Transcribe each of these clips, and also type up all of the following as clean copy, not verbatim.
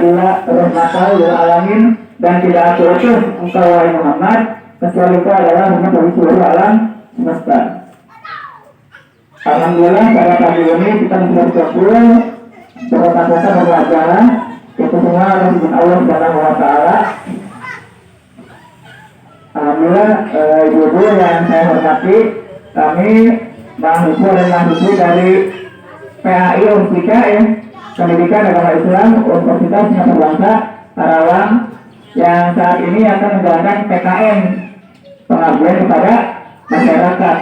illa rahmatan lil alamin, dan tidak aku utus engkau wahai Muhammad kecuali engkau adalah rahmat bagi seluruh alam semesta. Alhamdulillah pada pagi ini kita sudah berkumpul berkata-kata berwajah itu semua rahmat Allah Subhanahu wa taala. Alhamdulillah ibu-ibu yang saya hormati, kami mahasiswa dan mahasiswi dari PAI Unsika ya, Pendidikan Agama Islam Universitas Singapura Bangsa Karawang, yang saat ini akan menjalankan PKN, pengabdian kepada masyarakat.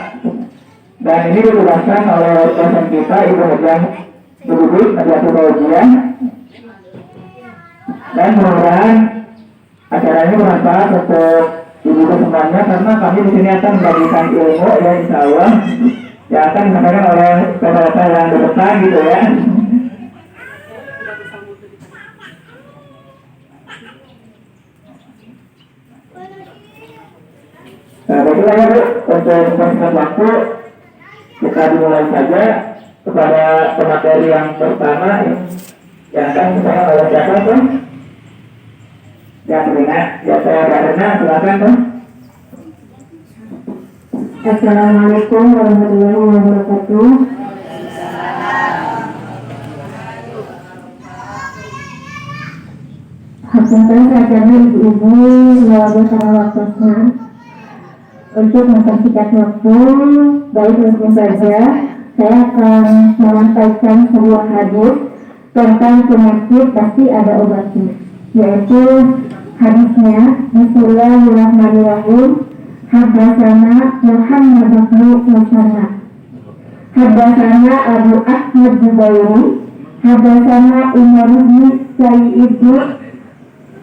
Dan ini ditugaskan oleh dosen kita Ibu Hajah Budut Najatul Kaujian. Dan mudah-mudahan acara ini bermanfaat untuk ibu semuanya, karena kami di sini akan membagikan ilmu ya, insya Allah yang akan disampaikan oleh peserta yang di depan gitu ya. Nah, baiklah ya Bu, untuk mempersingkat waktu kita dimulai saja kepada pemateri yang pertama yang akan disampaikan oleh siapa tuh? Yang beringat, ya saya Karena, silakan tuh. Assalamualaikum warahmatullahi wabarakatuh. Hapunten sajana ibu-ibu melalui cara waktunya untuk mempersingkat waktu. Baik, langsung saja saya akan menyampaikan sebuah hadis tentang penyakit pasti ada obatnya, yaitu hadisnya Bismillahirrahmanirrahim. Haddatsana Muhammad bin Musanna, haddatsana Abu Ahmad Zubairi, haddatsana Umar bin Sayyid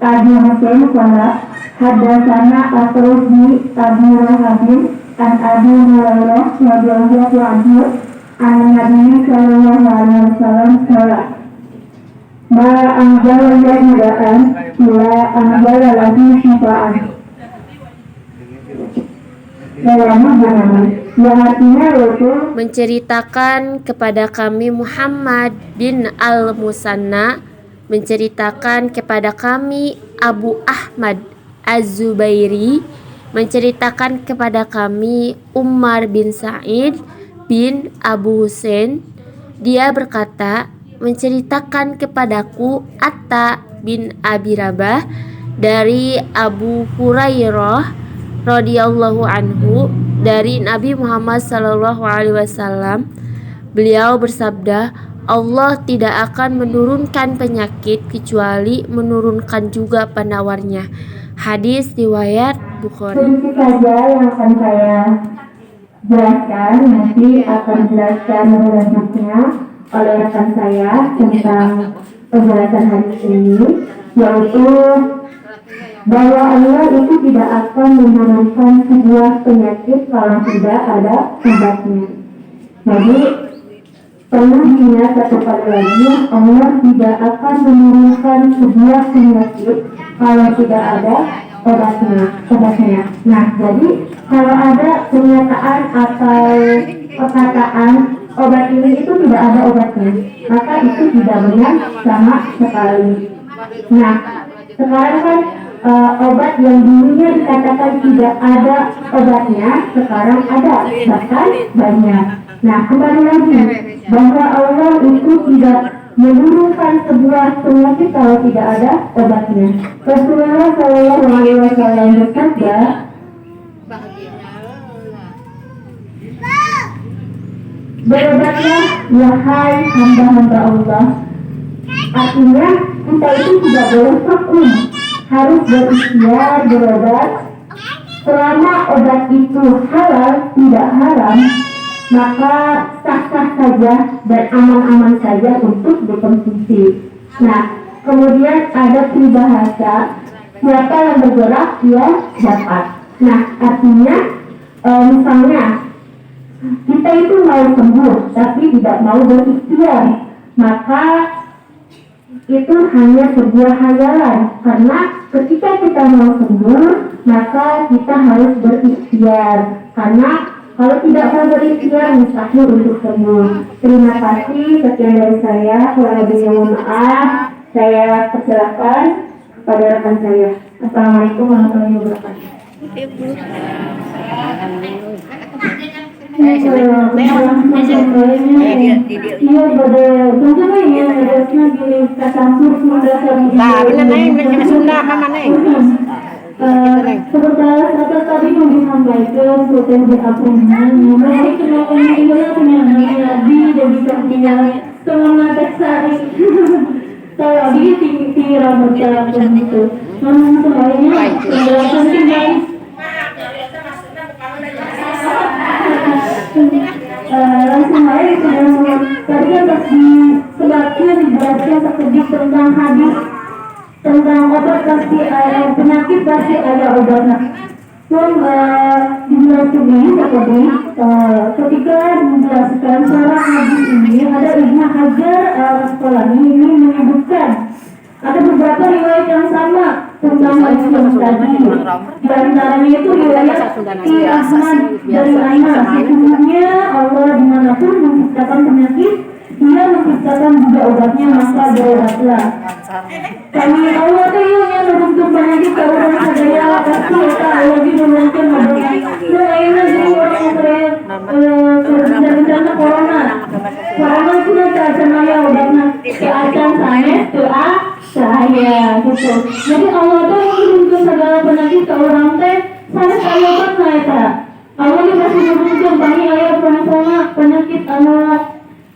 Abi Hasan qala haddatsana Atrus bin Abi Rahabin an Abi Hurairah radhiyallahu anhu an Nabi sallallahu alaihi wasallam qala ma anzala yadaan ila anzala lahu syifaan. Yang artinya yaitu menceritakan kepada kami Muhammad bin Al-Musanna, menceritakan kepada kami Abu Ahmad Az-Zubairi, menceritakan kepada kami Umar bin Sa'id bin Abu Husain. Dia berkata, menceritakan kepadaku Atta bin Abi Rabah dari Abu Hurairah radhiyallahu anhu dari Nabi Muhammad sallallahu alaihi wasallam. Beliau bersabda, Allah tidak akan menurunkan penyakit kecuali menurunkan juga penawarnya. Hadis riwayat Bukhari. sedikit saja yang akan saya jelaskan, nanti akan jelaskan selanjutnya oleh rekan saya tentang penjelasan hadis ini, yaitu bahwa Allah itu tidak akan menurunkan sebuah penyakit kalau tidak ada obatnya. Jadi perlu diingat satu kali lagi, Allah tidak akan menurunkan sebuah penyakit kalau tidak ada obatnya. Nah, jadi kalau ada pernyataan atau perkataan obat ini itu tidak ada obatnya, maka itu tidak benar sama sekali. Nah, sekarang kan obat yang dulunya dikatakan tidak ada obatnya, sekarang ada, bahkan banyak. Nah, kembali lagi bahwa Allah itu tidak menurunkan sebuah penyakit kalau tidak ada obatnya. Rasulullah Shallallahu Alaihi Wasallam bersabda, berobatlah wahai hamba-hamba Allah. Artinya kita itu tidak boleh vakum, harus berikhtiar berobat. Selama obat itu halal, tidak haram, maka sah-sah saja dan aman-aman saja untuk dikonsumsi. Nah, kemudian ada peribahasa, siapa yang bergerak dia dapat. Nah, artinya misalnya kita itu mau sembuh tapi tidak mau berikhtiar, maka itu hanya sebuah hayalan. Karena ketika kita mau sembuh, maka kita harus berikhtiar. Karena kalau tidak mau berikhtiar, mustahil untuk sembuh. Terima kasih, sekian dari saya. Kurang lebihnya mohon maaf. Saya persilahkan kepada rekan saya. Assalamualaikum warahmatullahi wabarakatuh. Iya, pada tentunya ya, harusnya di campur dasar. Nah, bener Neng, Sunda mama Neng. Seperti kata tadi yang disampaikan potensi akunnya, mereka kenapa ini punya Nabi dan bisa punya teman teksari. Kalau di tinggi rambut jalan itu, namun sebenarnya penjelasan tinggal. Langsung aja tadi kan sebabnya dijelaskan sedikit tentang hadis tentang obat pasti ada penyakit pasti ada obatnya. Pun dijelaskan ini tadi ketika menjelaskan secara hadis ini ada Ibnu Hajar Al-Asqalani ini menyebutkan ada beberapa riwayat yang sama tentang hadis yang tadi. Di antaranya itu riwayat Ahmad dari Anas. Sesungguhnya Allah dimanapun menciptakan penyakit, Dia menciptakan juga obatnya, maka berobatlah. Kami Allah tuh yang menentukan penyakit ke orang sadaya pasti kita Allah menentukan obatnya. Selain dari orang bencana corona itu nanti saya obatnya keadaan saya gitu. Jadi Allah tuh menentukan segala penyakit ke orang teh saya obatnya eta. Allah dikasih menentukan bagi ayat penyakit anak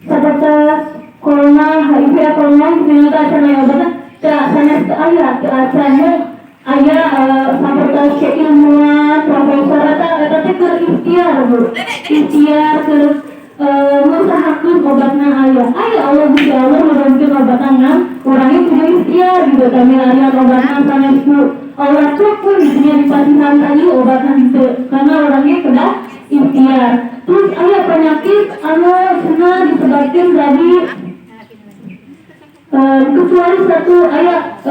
seperti corona, HIV atau lain ternyata acaranya obatnya keasalnya keasalnya ayah seperti keilmuan profesor atau ikhtiar mengusahakan obatnya ayah Allah bisa Allah menentukan obatnya orangnya punya ikhtiar juga kami lihat obatnya sama itu Allah pun disini dipasihkan tadi obatnya itu karena orangnya sudah ikhtiar. Terus ayah penyakit sudah disebabkan tadi kecuali satu ayat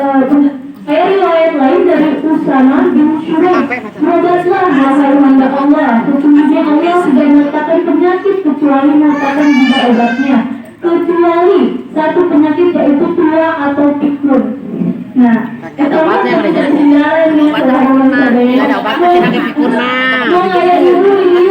riwayat lain dari Usama bin Syurah. Berobatlah wahai hamba Allah, sesungguhnya Allah sudah meletakkan penyakit kecuali meletakkan juga obatnya, kecuali satu penyakit yaitu tua atau pikun. Nah, obatnya udah jadi. Obatnya ada obatnya tidak pikun mah. Mau ayah dulu ini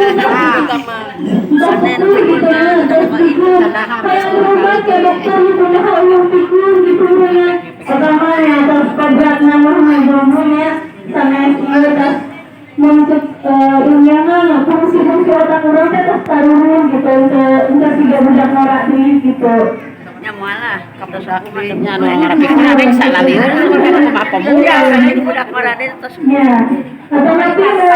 kayak berobat ke dokter itu yang pikun gitu ya. Pertama ya terus kodrat namanya ngomongnya sama istilah untuk ilmiahnya fungsi otak orang terus taruh gitu untuk tiga budak norak ini gitu. Nyamualah kapten aku mantepnya anu yang ngarep pikun ada salah lieur sama pemuda ini budak orang terus. Ya. Atau nanti ini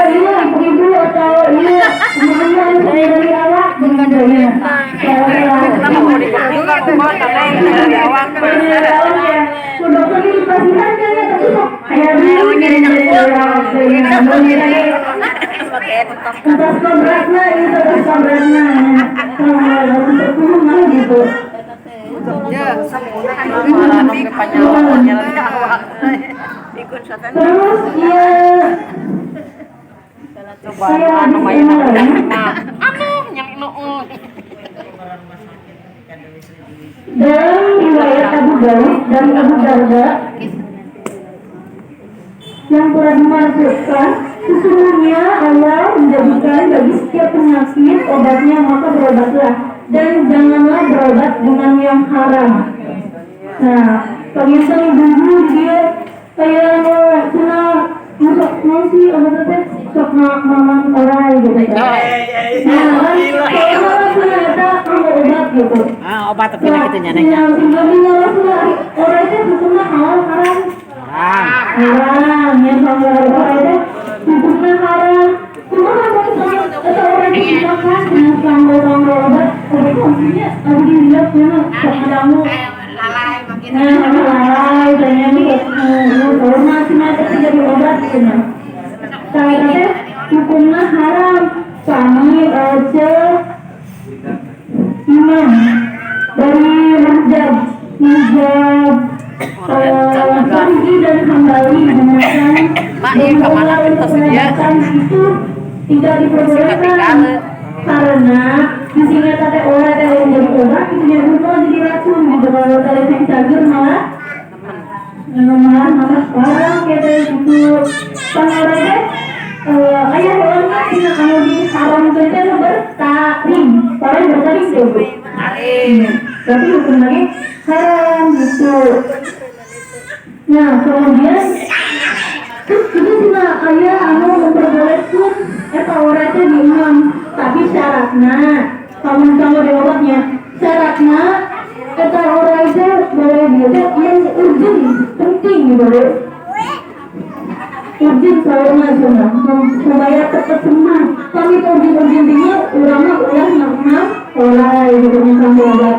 ibu atau ini semuanya dari awak dengan daya. Kenapa mau dipakai juga kumaha dari awak dokter ini pasihan kan ya tapi kok kayak terus kodratnya itu terus kodratnya untuk rumah gitu. Ya, sempurna kan orang kepanjangan jalannya awak. Ikut satan. Terus ya saya lumayan yang dan riwayat Abu Daud dari Abu Darda yang telah dimasukkan sesungguhnya Allah menjadikan bagi setiap penyakit obatnya maka berobatlah dan janganlah berobat dengan yang haram. Nah, ternyata dulu dia kayak cina masuk nasi obat sok mamang orang gitu kan. Nah, kalau ternyata kalau obat gitu. Obat tapi gitu nya. Yang tinggalnya orang itu hukumnya halal haram. Haram, yang sama orang itu hukumnya haram. Cuma kalau orang itu makan dengan sambal obat, tapi maksudnya harus dilihat memang kamu lalai makin lalai ternyata masih jadi obat gitu. Saya hukumnya haram kami aja imam dari mazhab Syafi'i dan Hambali mengatakan itu tidak diperbolehkan karena di sini ada orang yang jadi obat itu yang jadi racun gitu kalau kalian yang cager malah Memang masa sekarang kita gitu panggilnya ayah orang kan tidak kamu di haram kita bertaring orang bertaring dulu tapi hukum lagi haram gitu. Nah kemudian terus itu cina ayah memperbolehkan orang itu diimam tapi syaratnya kamu jawabnya syaratnya kata orang itu boleh dia yang urgent penting gitu urgent selalu nasional supaya tetap senang kami urgent-urgentnya ulama enam orang gitu tentang obat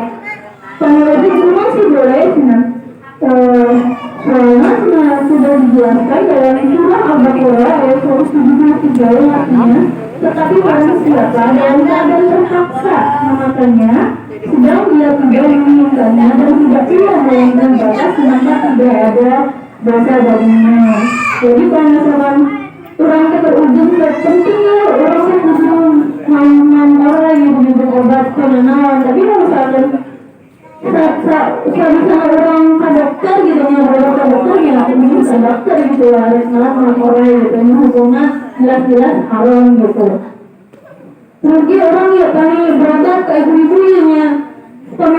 peneliti cuma sih boleh senang soalnya sudah dijelaskan dalam surah Al-Baqarah ayat 173 artinya tetapi barang siapa dalam keadaan terpaksa memakannya sedang dia tidak menginginkannya dan tidak pula melakukan batas maka tidak ada dosa baginya. Jadi kalau misalkan orang itu berujung pentingnya orang itu disuruh main orang yang minum obat penenang tapi kalau misalkan misalnya orang ke dokter gitu yang berobat ke dokter ya aku minum ke dokter gitu harus malah orang gitu yang hukumnya jelas-jelas haram gitu. Mungkin orang ya kami berobat ke ibu-ibu ya kami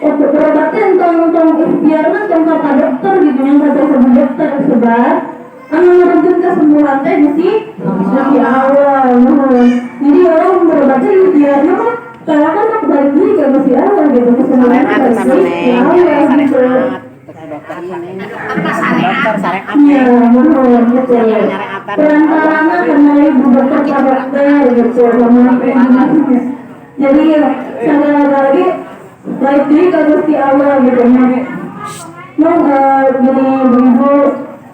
berobatkan tentang ikhtiarnya tentang ke dokter gitu yang kata sama dokter sebab merujuk kesembuhan teh mesti dari awal. Jadi orang berobatnya ikhtiarnya kan kalau kan balik diri ke mesti awal gitu kesembuhan dari awal gitu. Dokter syariat Iya, gitu. Perantaranya karena ibu dokter ke dokter gitu, sama koordinasinya. Jadi sekali lagi baik diri ke mesti awal gitu. Mau jadi ibu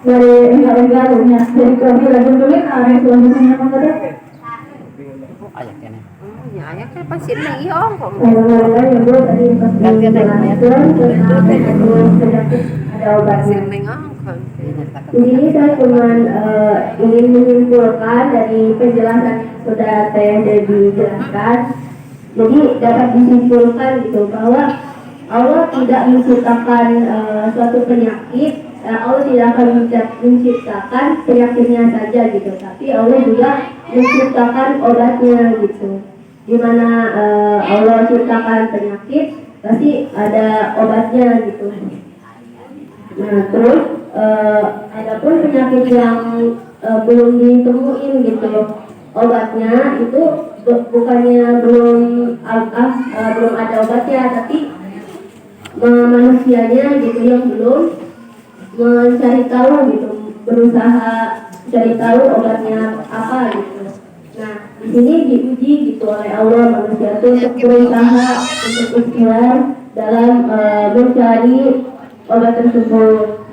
dari enggak-enggaknya dari kami lagi dulu karena selanjutnya apa kata? ayat kan ya ayat kan pasti nih om kok Yang gue tadi pas ada obatnya. Di sini saya cuma ingin menyimpulkan dari penjelasan saudara saya Debbie jelaskan. Jadi dapat disimpulkan gitu bahwa Allah tidak menciptakan suatu penyakit. Allah tidak akan menciptakan penyakitnya saja gitu, tapi Allah juga menciptakan obatnya gitu. Dimana Allah ciptakan penyakit, pasti ada obatnya gitu. Nah terus adapun penyakit yang belum ditemuin gitu, obatnya itu bukannya belum ada obatnya, tapi manusianya gitu yang belum mencari tahu gitu, berusaha cari tahu obatnya apa gitu. Nah di sini diuji gitu oleh Allah manusia itu untuk berusaha untuk ikhtiar dalam mencari obat tersebut.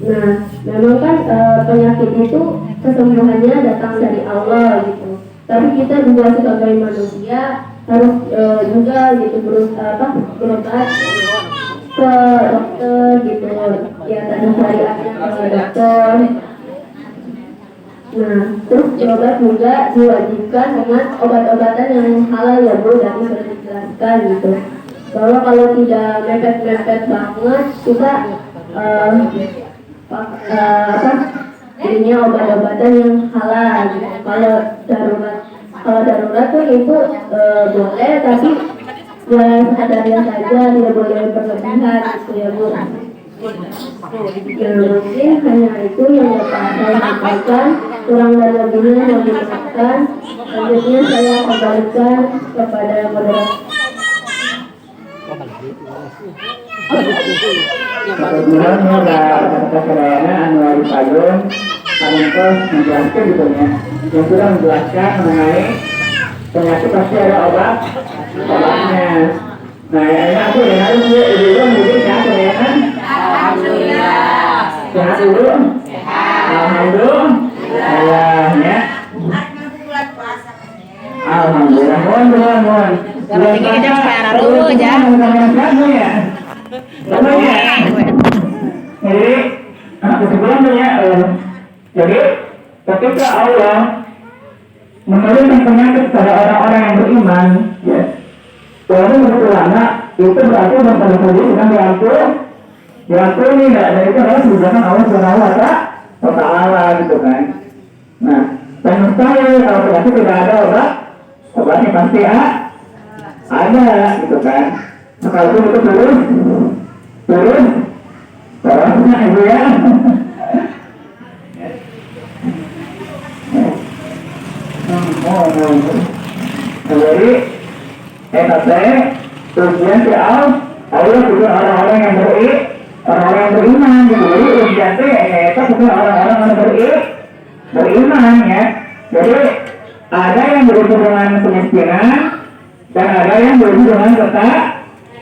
Nah memang kan penyakit itu kesembuhannya datang dari Allah gitu. Tapi kita juga sebagai manusia harus juga gitu berobat ke dokter gitu ya, tadi syariatnya ke dokter. Nah terus berobat juga diwajibkan dengan obat-obatan yang halal ya Bu, tadi sudah dijelaskan gitu. Kalau tidak mepet-mepet banget kita jadinya obat-obatan yang halal gitu. Kalau darurat tuh itu boleh, tapi seadanya saja, tidak boleh berlebihan gitu ya Bu. Ya mungkin hanya itu yang dapat saya sampaikan, kurang dan lebihnya yang dimaafkan. Selanjutnya saya kembalikan kepada moderator. Kebetulan kata Sarayana Anwar Payung Kamengkos menjelaskan gitu ya, yang sudah menjelaskan mengenai penyakit pasti ada obatnya. Nah ini aku yang harus dulu mungkin sehat ya kan? Alhamdulillah. Sehat dulu. Alhamdulillah. Ya. Alhamdulillah. Mohon. Kalau tinggi kita sekarang dulu aja. Jadi kesimpulannya jadi ketika Allah menurunkan penyakit pada orang-orang yang beriman, ya, walaupun menurut ulama itu berarti berpengaruh dengan diampun diampuni, dan itu adalah kebijakan Allah Subhanahu wa Ta'ala gitu kan. Nah, dan mustahil kalau penyakit tidak ada obatnya pasti ada gitu kan. Sekalipun itu turun orangnya ibu ya. Jadi ujian si Allah juga orang-orang yang beriman gitu. Jadi ujian itu juga orang-orang yang beriman ya. Jadi ada yang berhubung dengan kemiskinan dan ada yang berhubung dengan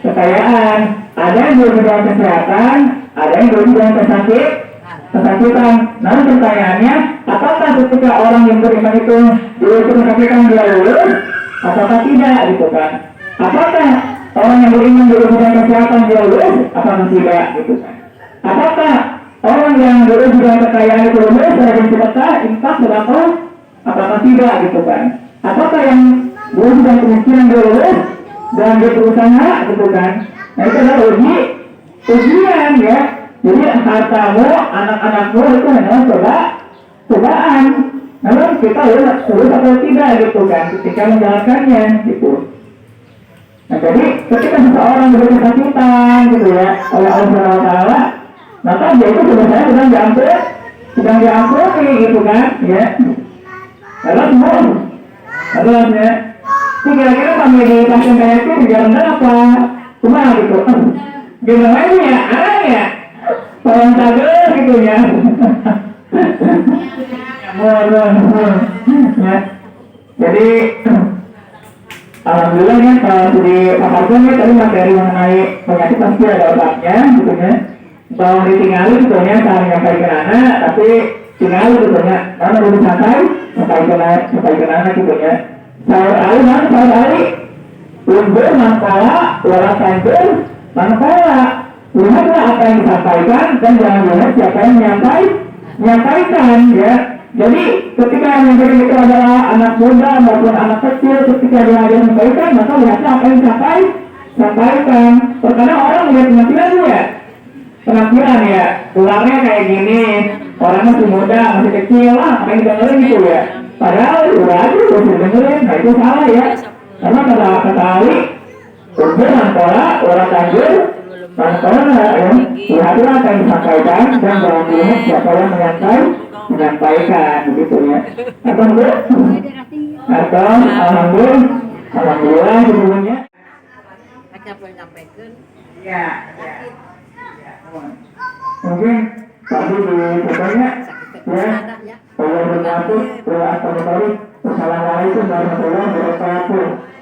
kekayaan, ada yang berhubung dengan kesehatan, ada yang berhubung dengan kesakitan. Namun pertanyaannya, apakah ketika orang yang beriman itu diuji kesakitan dia lulus, apakah tidak gitu kan? Apakah orang yang beriman diuji dengan kesehatan dia lulus, apakah tidak gitu kan? Apakah orang yang diuji dengan kekayaan itu lulus, rajin sedekah, infak, sedekah, apakah tidak gitu kan? Apakah yang diuji dengan kemiskinan dia lulus dan dia berusaha gitu kan? Nah itu adalah ujian ya. Jadi hartamu, anak-anakmu itu hanyalah cobaan. Namun kita lulus atau tidak gitu kan, ketika menjalankannya gitu. Nah jadi ketika seseorang diberi kesakitan gitu ya oleh Allah SWT, maka dia itu sebenarnya sedang diampuni gitu kan ya. Lalu ya, kira-kira kami dikasih kayak itu dijalankan apa? Cuma gitu. Gimana ya? Ya. Orang cager gitu ya. Ya. Jadi alhamdulillah ya kalau di paparkan ya tadi materi mengenai penyakit pasti ada obatnya gitu ya. Kalau ditinggali gitu ya saya menyampaikan anak, tapi tinggal gitu ya. Karena lebih santai sampaikan anak gitu ya. Saya hari lumber mangkala, orang sanjur mangkala. Lihatlah apa yang disampaikan dan jangan lihat siapa yang menyampaikan ya. Jadi ketika yang menyampaikan itu adalah anak muda maupun anak kecil, ketika dia menyampaikan maka lihatlah apa yang disampaikan. Terkadang orang melihat penampilan ya, tulangnya kayak gini, orang masih muda, masih kecil lah, apa yang dengerin gitu ya. Padahal udah aja udah dengerin, nah itu salah ya. Karena kata Ali, udah mangkola, orang tanjur Maka ya, lihatlah apa yang disampaikan dan jangan dilihat siapa yang menyampaikan begitu ya. Atau alhamdulillah sebelumnya. Ya. Mungkin tadi di pokoknya ya. Kalau berjatuh, assalamualaikum warahmatullahi wabarakatuh.